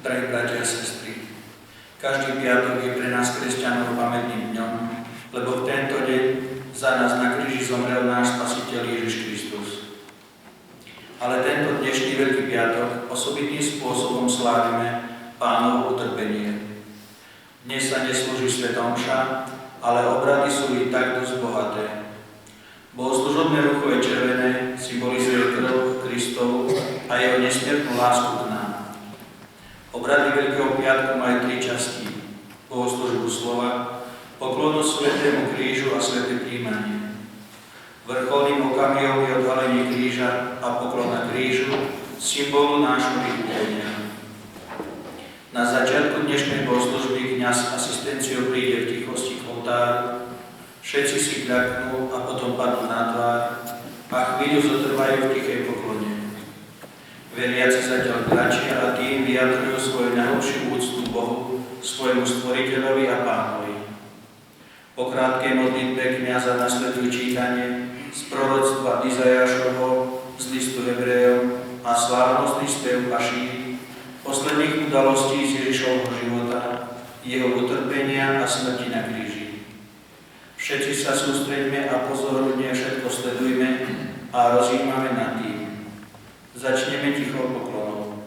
Drahí bratia a sestry, každý piatok je pre nás kresťanov pamätným dňom, lebo v tento deň za nás na kríži zomrel náš Spasiteľ Ježiš Kristus. Ale tento dnešný Veľký piatok osobitným spôsobom slávime Pánovo utrpenie. Dnes sa neslúži svätá omša, ale obrady sú i tak dosť bohaté. Bohoslužobné rucho je červené, symbolizuje krv Kristovu a jeho nesmiernu lásku k nám. Obrady Veľkého piatku majú 3 časti. Bohoslužbu slova, poklonu svätému krížu a sväté príjmanie. Vrcholným okamihom je odhalenie kríža a poklona krížu, symbolu nášho vykúpenia. Na začiatku dnešnej bohoslužby kňaz asistenciou príde v tichosti k oltáru, všetci si kľaknú a potom padnú na tvár a chvíľu zotrvajú v tichej poklone. Veriaci zatiaľ kľačia a tým vyjadrujú svoju najhlbšiu úctu Bohu, svojmu Stvoriteľovi a Pánovi. Po krátkej modlitbe kňaza nasledujú čítanie z proroctva Izajášovho, z listu Hebrejom a slávnostný spev Pašíry, posledných udalostí z Ježišovho života, jeho utrpenia a smrti na kríži. Všetci sa sústreďme a pozorne všetko sledujme a rozjímame nad tým. Začneme tichou poklonou.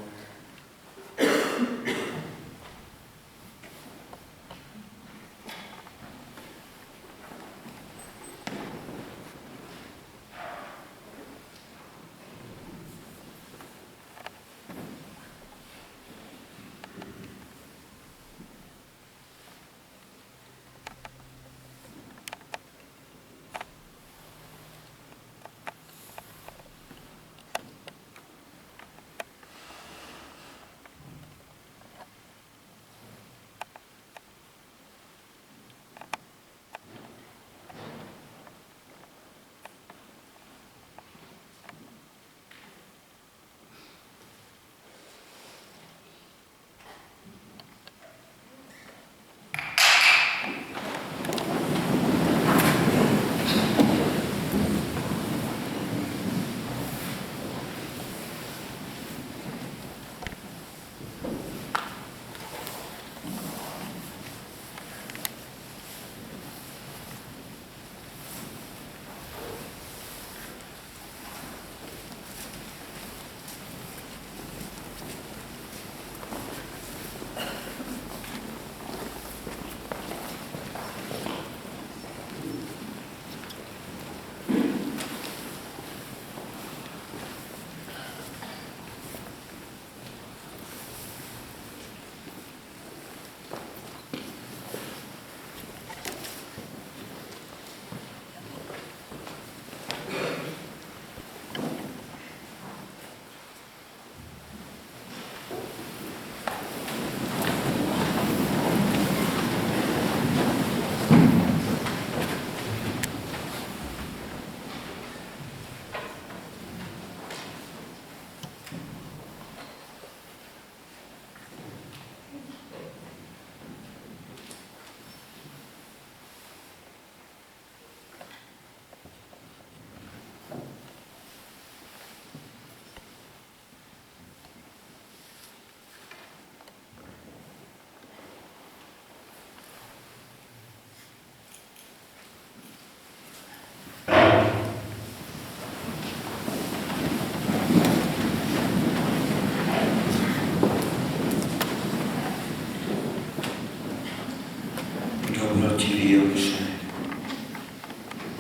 Dobrotivý Otče,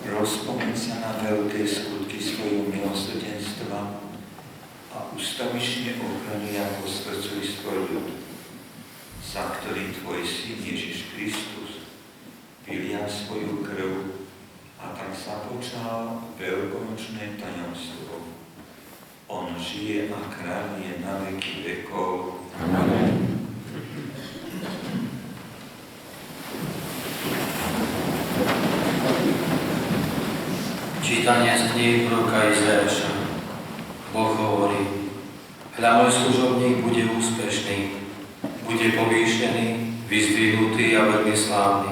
rozpomeň sa na veľké skutky svojho milosrdenstva a ustavične ochrani a posvedcuj svoj ľud, za ktorý tvoj syn Ježiš Kristus vylial svoju krv a tak započal veľkonočné tajomstvo. On žije a kráľuje na veky vekov. Amen. Čítanie z knihy proroka Izajáša. Boh hovorí: Hľa, môj služobník bude úspešný, bude povýšený, vyzdvihnutý a veľmi slávny.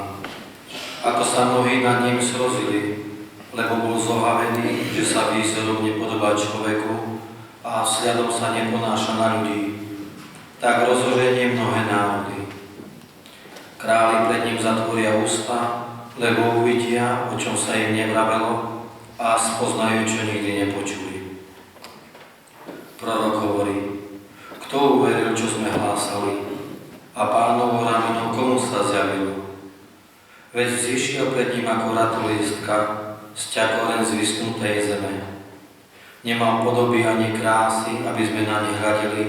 Ako sa mnohí nad ním srozili, lebo bol zohavený, že sa výzorom nepodobá človeku a vzhľadom sa neponáša na ľudí. tak rozoženie mnohé národy. Králi pred ním zatvoria ústa, lebo uvidia, o čom sa im nevravelo, a spoznajú, čo nikdy nepočuli. Prorok hovorí: kto uveril, čo sme hlásali? A Pánovo rameno komu sa zjavilo? Veď vzýšiel pred ním ako ratolístka, sťakoren z vyschnutej zeme. Nemal podoby ani krásy, aby sme na ne hľadeli,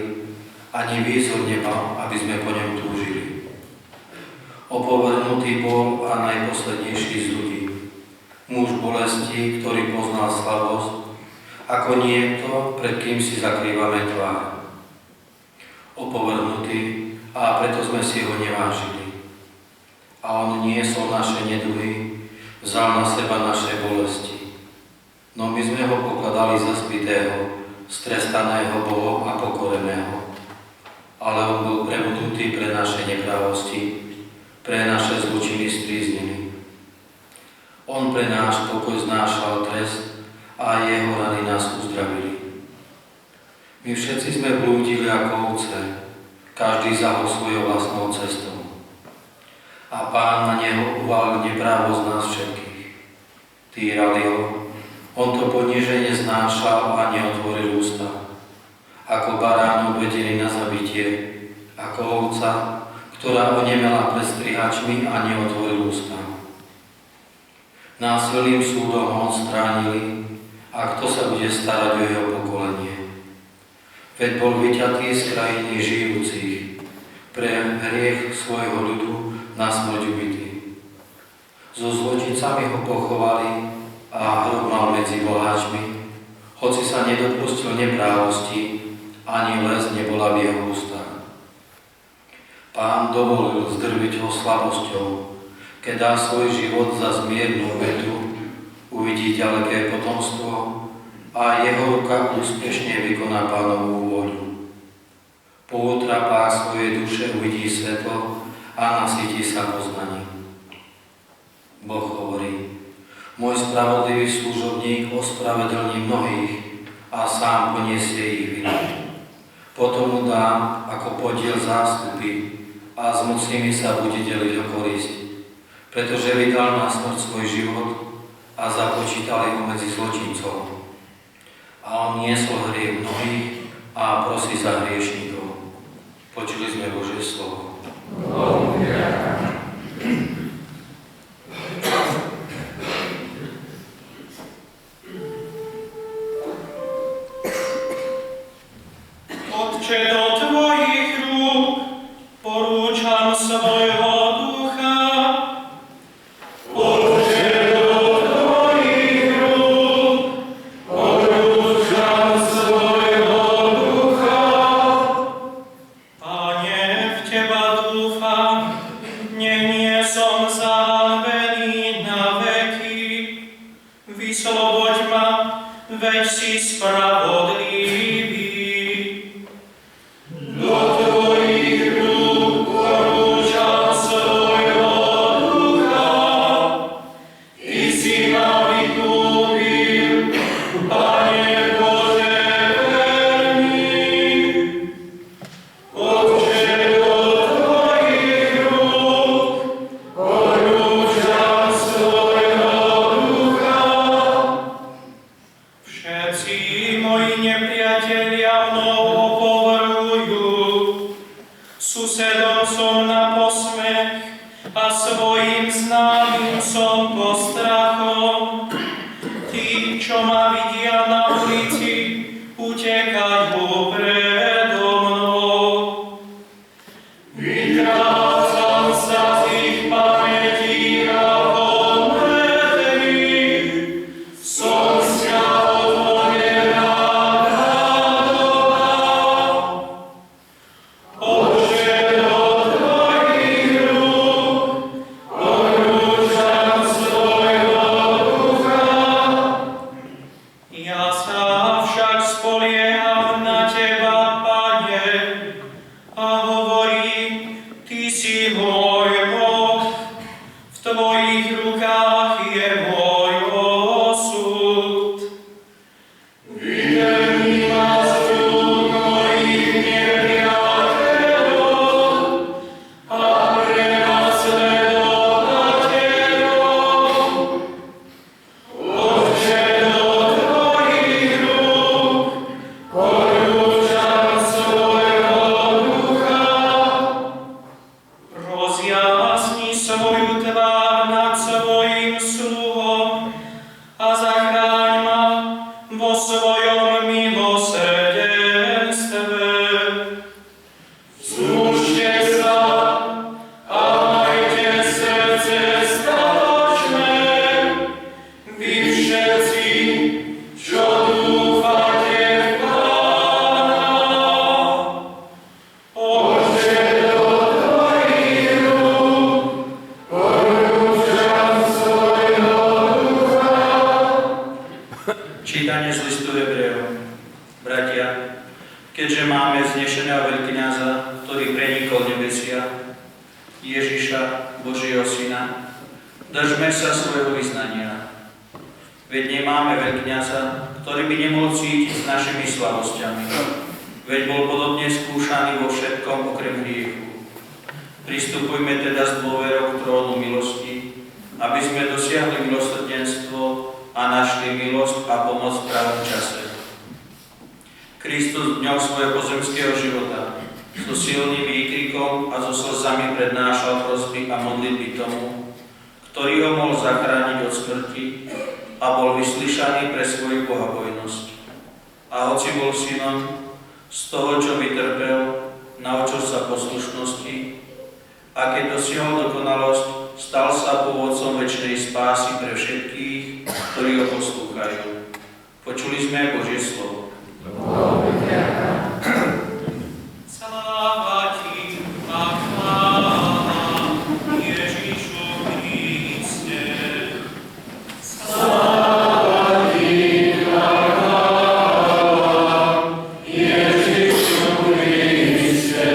ani výzor nemal, aby sme po ňom túžili. Opovrhnutý bol a najposlednejší z ľudí. Muž bolesti, ktorý poznal slabosť, ako niekto, pred kým si zakrývame tvár. Opovrhnutý, a preto sme si ho nevážili. A on niesol naše neduhy, vzal na seba naše bolesti. No my sme ho pokladali za zbitého, strestaného Bohom a pokoreného. Ale on bol prebudnutý pre naše nepravosti, pre naše zločiny stríznený. On pre náš pokoj znášal trest a jeho rany nás uzdravili. My všetci sme blúdili ako ovce, každý zahol svojou vlastnou cestou. A Pán na neho uvalil neprávosť nás všetkých. Týrali ho, on to poníženie znášal a neotvoril ústa. Ako barán odvedený na zabitie, ako ovca, ktorá onemela pred strihačmi a neotvoril ústa. Násilným súdom ho odstránili, a kto sa bude starať o jeho pokolenie? Veď bol vyťatý z krajiny žijúcich, pre hriech svojho ľudu na smrť ubitý. So zločincami ho pochovali a hrob mal medzi boháčmi, hoci sa nedopustil neprávosti, ani les nebola v jeho ústach. Pán dovolil zdrviť ho slabosťou, keď dá svoj život za zmiernu vetu, uvidí ďaleké potomstvo a jeho ruka úspešne vykoná Pánovú vôľu. Poutrapá svojej duše uvidí svetlo a nasytí sa poznaním. Boh hovorí: môj spravodlivý služobník ospravedlní mnohých a sám poniesie ich vinu. Potom mu dám ako podiel zástupy a s mocnými sa bude deliť o korisť, pretože vydal na smrť svoj život a započítali ho medzi zločincov. A on niesol hriech mnohých a prosí za hriešnikov. Počuli sme Božie slovo. Otče, do tvojich rúk porúčam svojho ducha. Vysloboď ma, veď si spravodlivý. Do tvojich rúk porúčam svojho ducha. Ty si ma vykúpil, Pane Bože verný. Otče, do tvojich rúk porúčam svojho ducha. Všetci moji nepriatelia mnou opovrhujú, susedom som na posmech a svojim známym som postrachom. Tí, čo ma vidia na ulici, utekajú predo mnou. Vytrácam sa z ich pamätí ako mŕtvych, som Vytrhni ma z rúk mojich nepriateľov. keďže máme vznešeného veľkňaza, ktorý prenikol nebesia, Ježiša, Božieho Syna, držme sa svojho vyznania. Veď nemáme veľkňaza, ktorý by nemohol cítiť s našimi slabosťami. Veď bol podobne skúšaný vo všetkom okrem hriechu. Pristupujme teda s dôverou k trónu milosti, aby sme dosiahli milosrdenstvo a našli milosť a pomoc v pravom čase. Kristus v dňoch svojho pozemského života so silným výkrikom a so slzami prednášal prosby a modlitby tomu, ktorý ho mohol zachrániť od smrti a bol vyslyšaný pre svoju bohabojnosť. A hoci bol synom, z toho, čo vytrpel, naučil sa poslušnosti a keď dosiahol dokonalosť, stal sa pôvodcom večnej spásy pre všetkých, ktorí ho poslúchajú. Počuli sme Božie slovo. Sláva ti a chvála Ježišu Kriste. Sláva ti a chvála Ježišu Kriste.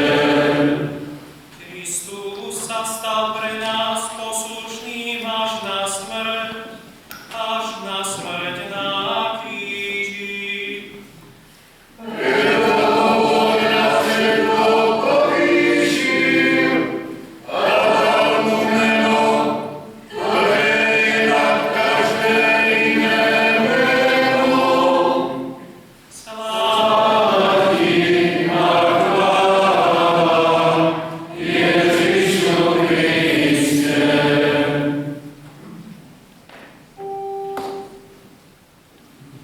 Kristus sa stal pre nás poslušným až na smrť na kríži.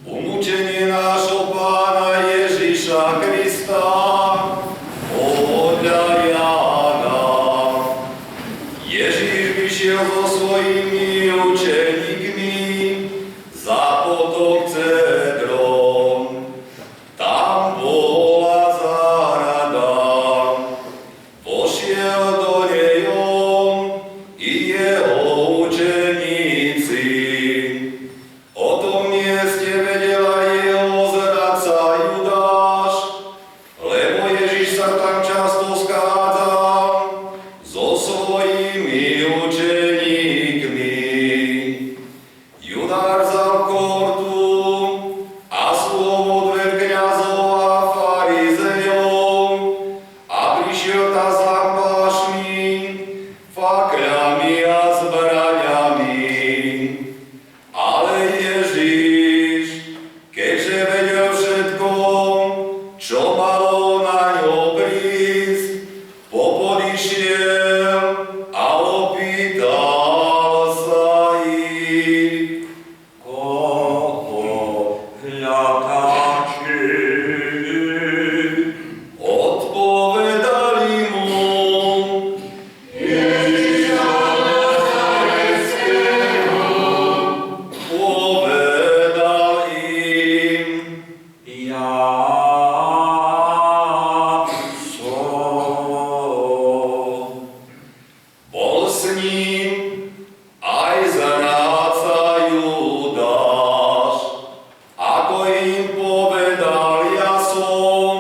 Umúčenie nášho Pána Ježiša Krista podľa Jána. Ježiš vyšiel so svojimi učeníkmi za potok Cedron. Tam bola záhrada. Vošiel do nej on i jeho učeníci. O tom mieste vedel aj jeho zradca Judáš, lebo Ježiš sa tam často schádzal so svojimi učeníkmi. Judáš vzal kortu a slovo dve kňazov a farizejov a prišiel tam s lampášmi, fakľami a zbraňami. Ale Ježiš, keďže vedel všetko, čo malo na ňo prísť, popodišiel a opýtal sa ich, koho hľadáte? Odpovedali mu, povedal im, ja som. Bol s ním aj zradca Judáš. Ako im povedal, ja som,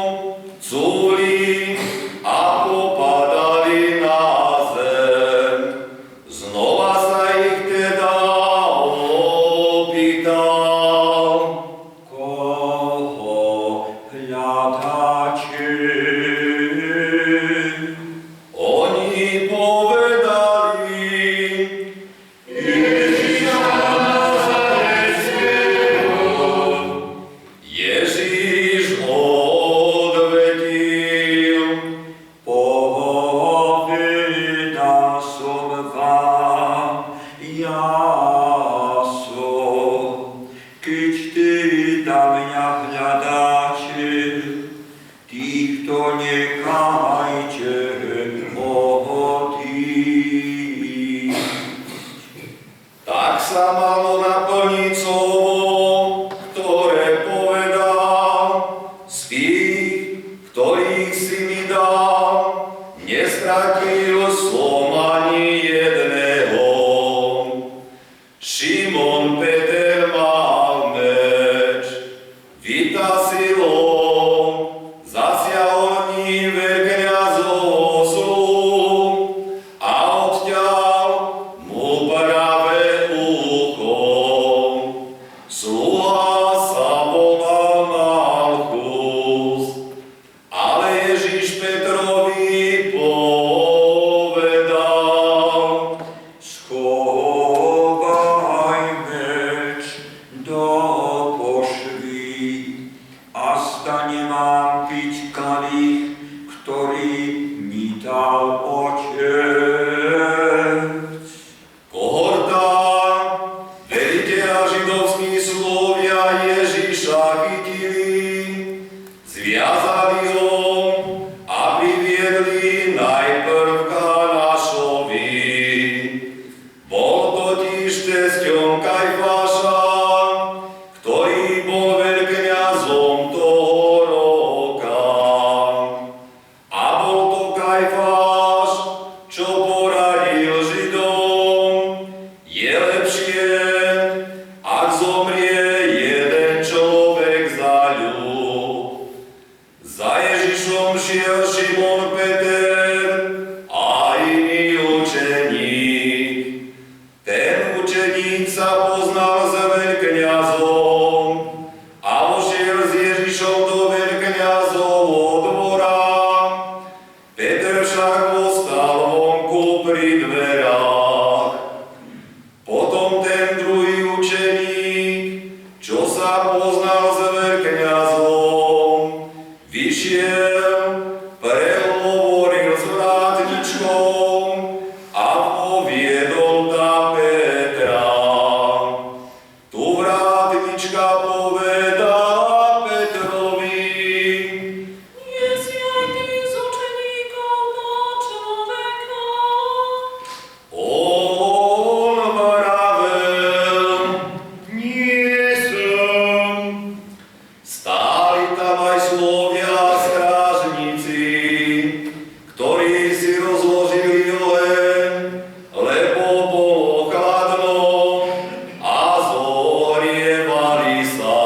cúli a popadali na zem. Znova sa ich teda opýtal, koho hľadáte? Oni povedali, Ježiša Nazareckého. Ježiš odvetil, povedal som vám, ja som. Keď teda mňa hľadáte, týchto nechajte odísť. Tak sa malo naplniť slovo, ktoré povedal, z tých, ktorých si mi dal, nestratil som ani jedného. Šimon Peter mal meč, vytasil ho, zas zda nemám piť kalich, ktorý mi dal Otec. Kohorta, veliteľa židovských slovia Ježiša chytili, zviazali ho a priviedli najprv k Hanášovi. Bol totiž tesťom Kajfáša, ktorý bol veľkňazom toho roka. A bol to Kajfáš, čo poradil Židom, je lepšie, ak zomrie jeden človek za ľud. Za Ježišom šiel Šimon Peter a iný učeník. Ten učeník sa poznal s veľkňazom a vošiel s Ježišom do veľkňazovho dvora. Peter však ostal vonku pri dverách. Potom ten druhý učeník, čo sa poznal s veľkňazom, vyšiel, prehovoril s vrátničkou a poviedol na Petra. Tu vrátnička povedala Petrovi: Nie si aj ty z učeníkov na človeka. On vravel: Nie som. Stáli tam aj slovia strážnici, ktorí si rozložili oheň, lebo bolo chladno a zohrievali sa.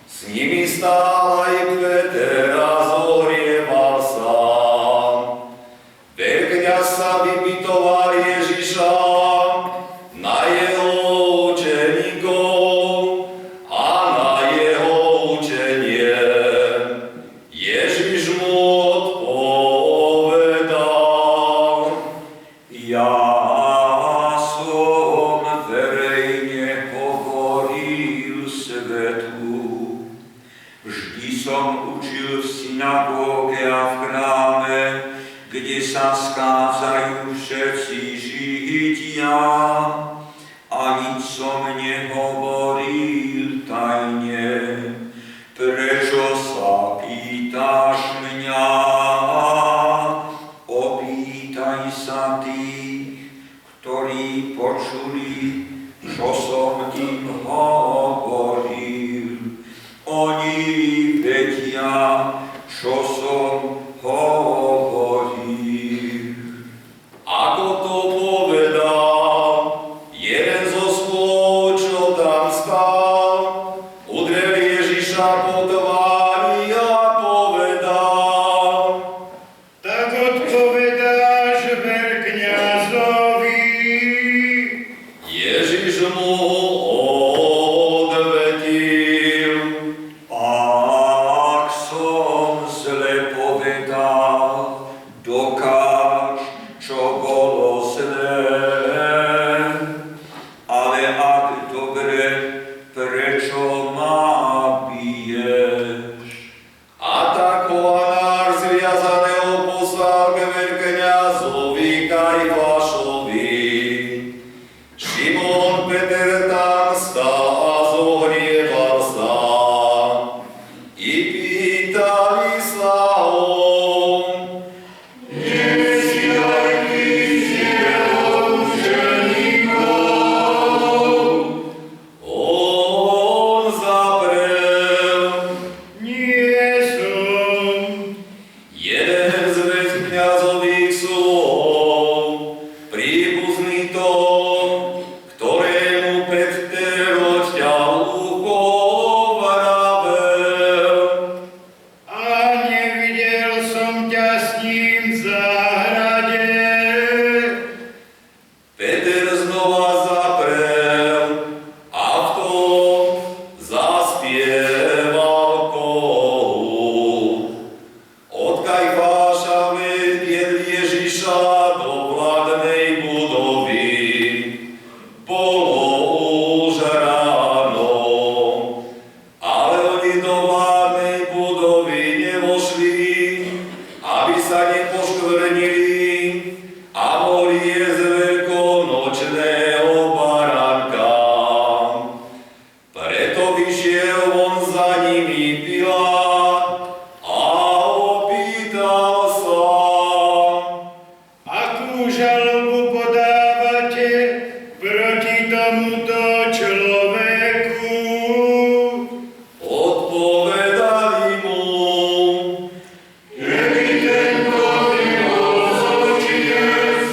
S nimi stál aj Peter a zohrieval sa. Veľkňaz sa vypytoval Ježiša na jeho učeníkov a na jeho učenie. Ježiš mu odpovedal: Ja som verejne hovoril svetu. Vždy som učil v synagóge a v chráme, kde sa schádzajú všetci Židia. A nič som nehovoril tajne. Prečo sa pýtaš mňa? Opýtaj sa tých, ktorí počuli, čo som im hovoril. Oni vedia, čo som hovoril. Ako to povedal, jeden zo slov, čo tam stál, udrel Ježiša po tvári a povedal: Tak odpovedáš veľkňazovi. Ježiš mu odvetil: Ak som zle povedal, dokáž, čo bolo zlé. Ale ak dobre, prečo ma bije? Pilát a opýtal sa: Akú žalobu podávate proti tomuto človeku? Odpovedali mu: Keby tento nebol zločinec,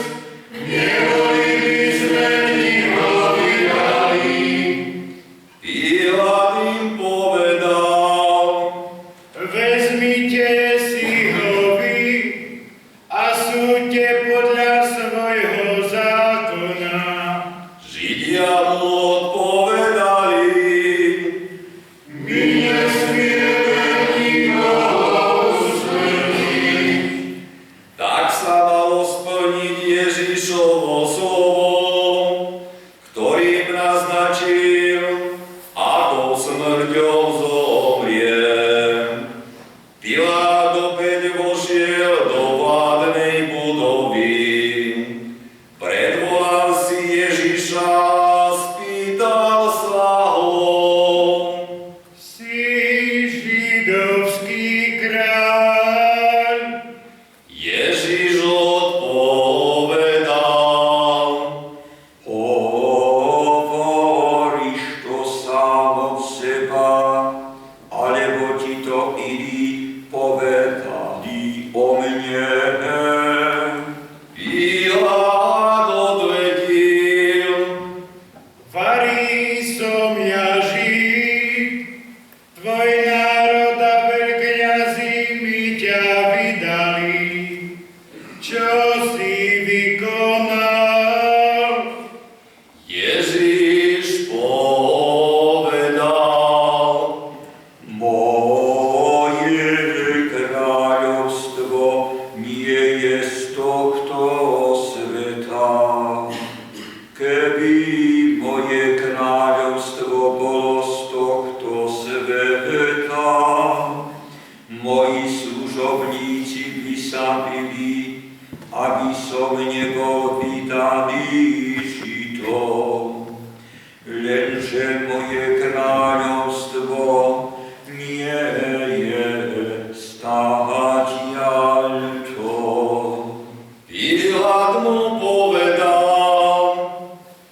neboli by sme ti ho vydali. Pilát im povedal: Vezmite si ho vy a súďte podľa svojho zákona. Židia mu odpovedali: My nesmieme nikoho usmrtiť. Tak sa malo splniť Ježišovo slovo, ktorým naznačil, akou smrťou zomrie. Pilát opäť vošiel do vládnej budovy. Predvolal si Ježiša a spýtal sa ho: Si židovský kráľ. Ježiš odpovedal: Hovoríš to sám od seba, alebo ti to iní povedali o mne? Pilát odvetil: Varí som ja Žid, tvoj národ a veľkňazi mi ťa vydali. Čo si vykonal? Ježiš povedal: Moje kráľovstvo nie je z tohto sveta. Keby moje kráľovstvo bolo z tohto sveta, moji služobníci by sa bili, aby som nebol vydaný Židom. Lenže moje kráľovstvo nie je stádiaľto. Pilát mu povedal: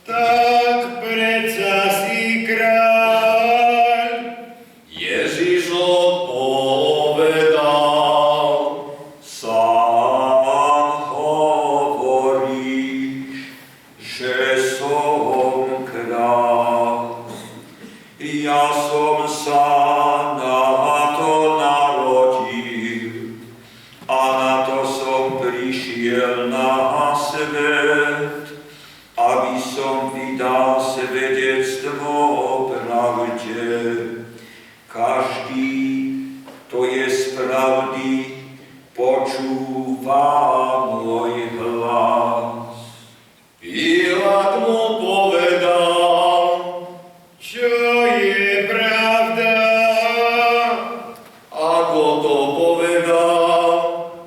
Tak predsa si kráľ. Ježiš odpovedal: Sám hovoríš, že som kráľ. Ja som sa na to narodil a na to som prišiel na svet, aby som vydal svedectvo o pravde. Každý, kto je z pravdy, počúva môj hlas. Pilát mu povedal: Čo je pravda? Ako to povedal,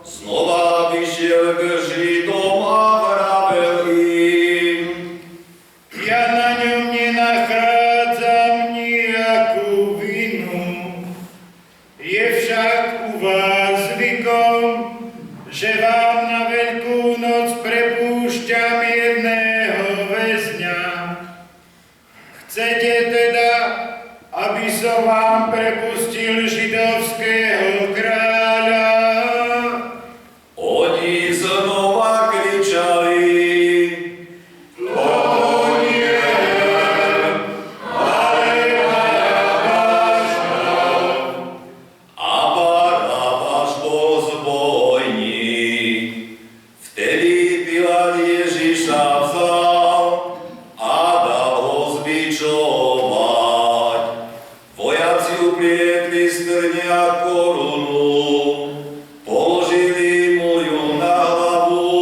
znova vyšiel k Židom a vravel im: Ja na ňom nenachádzam nejakú vinu. Je však u vás zvykom, že vám na Veľkú noc prepúšťam jedného väzňa. Chcete teda, aby som vám prepustil židovského kráľa? Oni znova kričali: A Barabáš bol zbojník. Vtedy Pilát Ježiša vzal a dal ho zbičovať. Vojaci uplietli z trňa korunu, položili mu ju na hlavu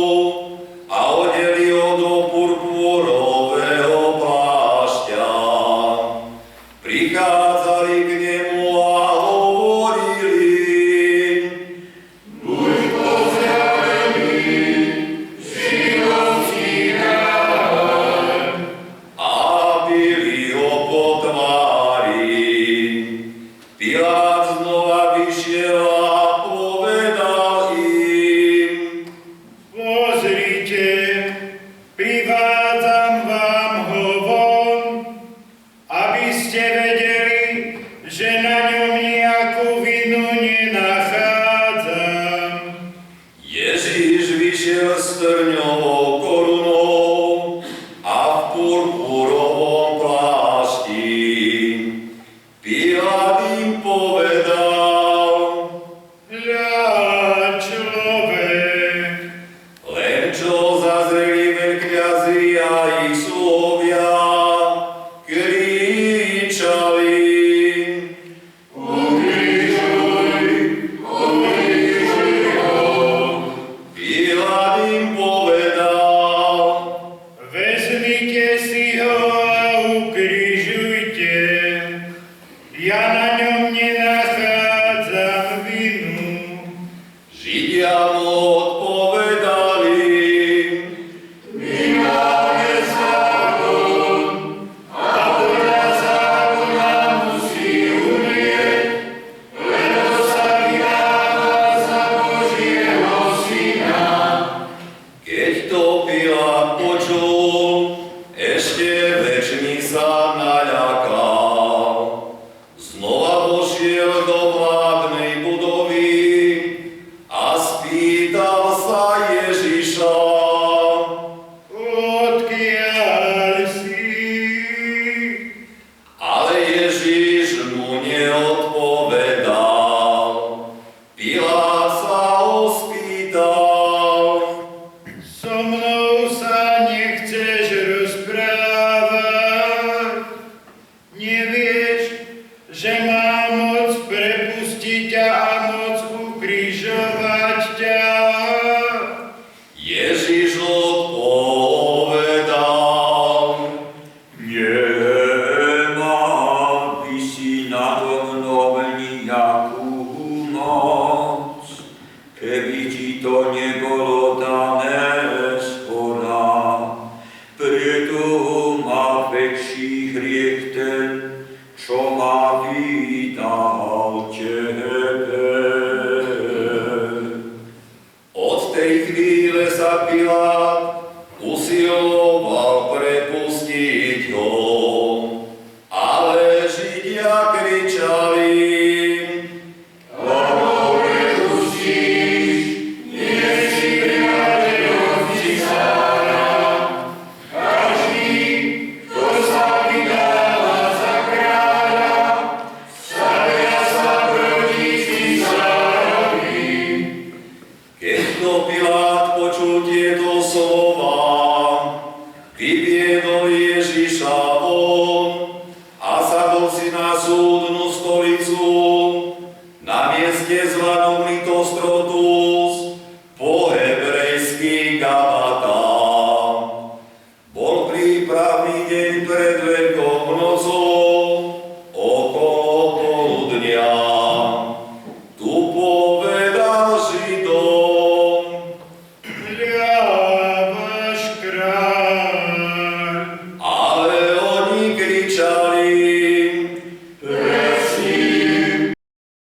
a odeli ho do purpúrového plášťa. Prichádzali k nemu a hovorili: Buď pozdravený, židovský kráľ, a bili ho po tvári. Pilát znova vinu nenachádzam. Ježíš vyšiel s trňovou korunou a v purpurovom plášti. Pilát im povedal: Hľa, človek. len čo zazreli veľkňazi a ich sluhovia, kričali: Pilát im povedal: Vezmite si ho a ukrižujte. Ja na ňom nenachádzam vinu. Židia mu odpovedali: My máme zákon a podľa zákona musí umrieť, lebo sa vydáva za Božieho syna. Keď to Pilát počul, ešte väčší sa naľakal. Znova vošiel do vládnej budovy a spýtal sa Ježiša: Odkiaľ si? Ale Ježiš mu neodpovedal. Pilát sa ho spýtal: So mnou sa nechceš rozprávať? Nevieš, že mám moc prepustiť ťa a moc ukrižovať ťa? Ježiš odpovedal: Nemal by si nado mnou nejakú moc, keby ti to nebolo dané zhora. Preto má väčší hriech ten, čo ma vydal tebe. Od tej chvíle sa Pilát usiloval prepustiť ho, ale Židia kričali: Keď to Pilát počul tieto slova, vyviedol Ježiša von a sadol si na súdnu stolicu na mieste zvanom Litostrotu